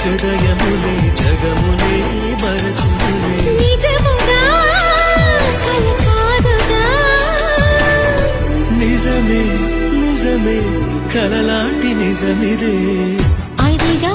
హృదయములే జగములే మరచుదులే నిజముగా కల కాదుగా నిజమే నిజమే కలలాంటి నిజమిదే అడిగా